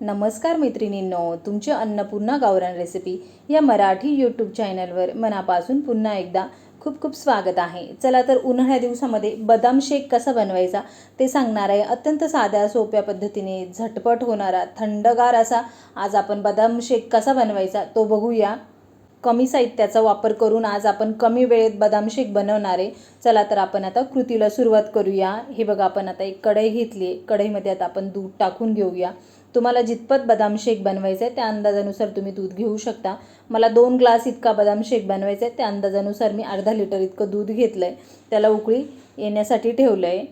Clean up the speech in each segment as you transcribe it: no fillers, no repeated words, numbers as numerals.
नमस्कार मैत्रिणींनो, तुमचे अन्नपूर्णा गावरान रेसिपी या मराठी यूट्यूब चॅनलवर मनापासून पुन्हा एकदा खूप खूप स्वागत आहे। चला तर उन्हाळ्या दिवसामध्ये बदाम शेक कसा बनवायचा ते सांगणार आहे। अत्यंत साध्या सोप्या पद्धतीने झटपट होणारा थंडगार असा आज आपण बदाम शेक कसा बनवायचा तो बघूया। कमी साहित्याचा वापर करून आज आपण कमी वेळेत बदाम शेक बनवणार आहे। चला तर आपण आता कृतीला सुरुवात करूया। हे बघा, आपण आता एक कढई घेतली। कढईमध्ये आता आपण दूध टाकून घेऊया। तुम्हाला जितपत बदाम शेक बनवायचं आहे त्या अंदाजानुसार तुम्ही दूध घेऊ शकता। मला 2 ग्लास इतका बदाम शेक बनवायचा आहे, त्या अंदाजानुसार मी अर्धा लिटर इतकं दूध घेतलंय। त्याला उकळी येण्यासाठी ठेवलंय।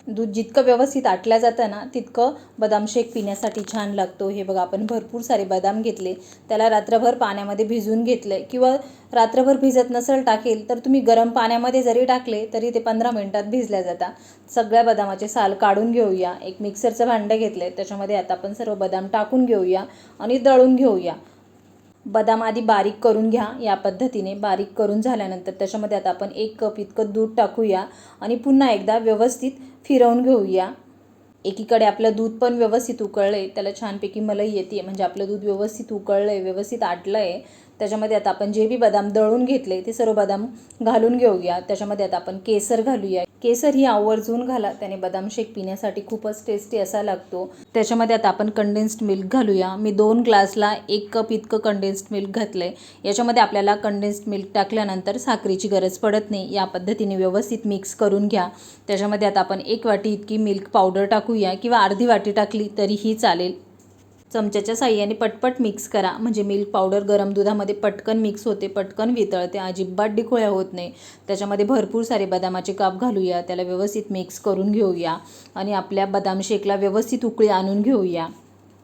दूध जितकं व्यवस्थित आटलं जातं ना तितकं बदाम शेक पिण्यासाठी छान लागतो। हे बघा, आपण भरपूर सारे बदाम घेतले, त्याला रात्रभर पाण्यामध्ये भिजवून घेतले, किंवा रात्रभर भिजत नसेल टाकेल तर तुम्ही गरम पाण्यामध्ये जरी टाकले तरी ते 15 मिनिटात भिजल्या जातात। सगळ्या बदामाचे साल काढून घेऊया। एक मिक्सरचं भांडं घेतलंय, त्याच्यामध्ये आता आपण सर्व बदाम टाकून घेऊया आणि दळून घेऊया। बदाम आधी बारीक करून घ्या। या पद्धतीने बारीक करून झाल्यानंतर त्याच्यामध्ये आता आपण 1 कप इतकं दूध टाकूया आणि पुन्हा एकदा व्यवस्थित फिरवून घेऊया। एकीकडे आपलं दूध पण व्यवस्थित उकळलंय, त्याला छानपैकी मलई येते, म्हणजे आपलं दूध व्यवस्थित उकळलंय, व्यवस्थित आटलंय। त्याच्यामध्ये आता आपण जे बी बदाम दळून घेतले ते सर्व बदाम घालून घेऊया। त्याच्यामध्ये आता आपण केसर घालूया। केसर ही आवर्जून घाला, त्याने बदाम शेक पिण्यासाठी खूपच टेस्टी असा लागतो। त्याच्यामध्ये आता आपण कंडेन्स्ड मिल्क घालूया। मी 2 ग्लासला 1 कप इतकं कंडेन्स्ड मिल्क घातलंय। याच्यामध्ये आपल्याला कंडेन्स्ड मिल्क टाकल्यानंतर साखरेची गरज पडत नाही। या पद्धतीने व्यवस्थित मिक्स करून घ्या। त्याच्यामध्ये आता आपण 1 वाटी इतकी मिल्क पावडर टाकूया, किंवा अर्धी वाटी टाकली तरीही चालेल। चमच्याच्या साहाय्याने पटपट मिक्स करा, म्हणजे मिल्क पावडर गरम दुधामध्ये पटकन मिक्स होते, पटकन वितळते, अजिबात डिकोळ्या होत नाही। त्याच्यामध्ये भरपूर सारे बदामाचे काप घालूया, त्याला व्यवस्थित मिक्स करून घेऊया आणि आपल्या बदाम शेकला व्यवस्थित उकळी आणून घेऊया।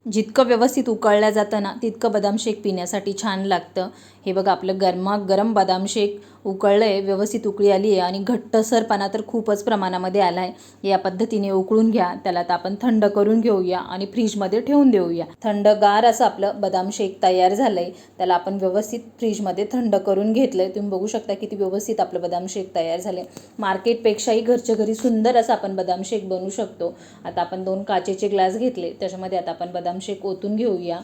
जितकं व्यवस्थित उकळलं जातं ना तितकं बदाम शेक पिण्यासाठी छान लागतं। हे बघा, आपलं गरमागरम बदाम शेक उकळलंय, व्यवस्थित उकळी आली आहे आणि घट्टसरपणा तर खूपच प्रमाणामध्ये आला आहे। या पद्धतीने उकळून घ्या। त्याला आता आपण थंड करून घेऊया आणि फ्रीजमध्ये ठेवून देऊया। थंडगार असं आपलं बदाम शेक तयार झालंय। त्याला आपण व्यवस्थित फ्रीजमध्ये थंड करून घेतलंय। तुम्ही बघू शकता किती व्यवस्थित आपलं बदाम शेक तयार झालंय। मार्केटपेक्षाही घरच्या घरी सुंदर असं आपण बदाम शेक बनवू शकतो। आता आपण 2 काचेचे ग्लास घेतले, त्याच्यामध्ये आता आपण बदाम शेक ओतून घेऊया।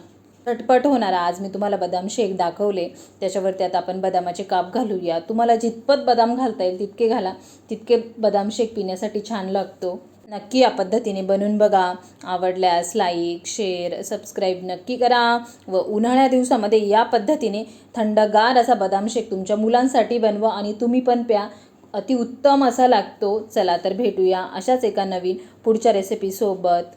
झटपट होणारा आज मी तुम्हाला बदाम शेक दाखवले। त्याच्यावरती आता आपण बदामाचे काप घालूया। तुम्हाला जितपत बदाम घालता येईल तितके घाला, तितके बदाम शेक पिण्यासाठी छान लागतो। नक्की या पद्धतीने बनवून बघा। आवडल्यास लाईक, शेअर, सबस्क्राईब नक्की करा व उन्हाळ्या दिवसामध्ये या पद्धतीने थंडगार असा बदाम शेक तुमच्या मुलांसाठी बनवा आणि तुम्ही पण प्या। अतिउत्तम असा लागतो। चला तर भेटूया अशाच एका नवीन पुढच्या रेसिपीसोबत।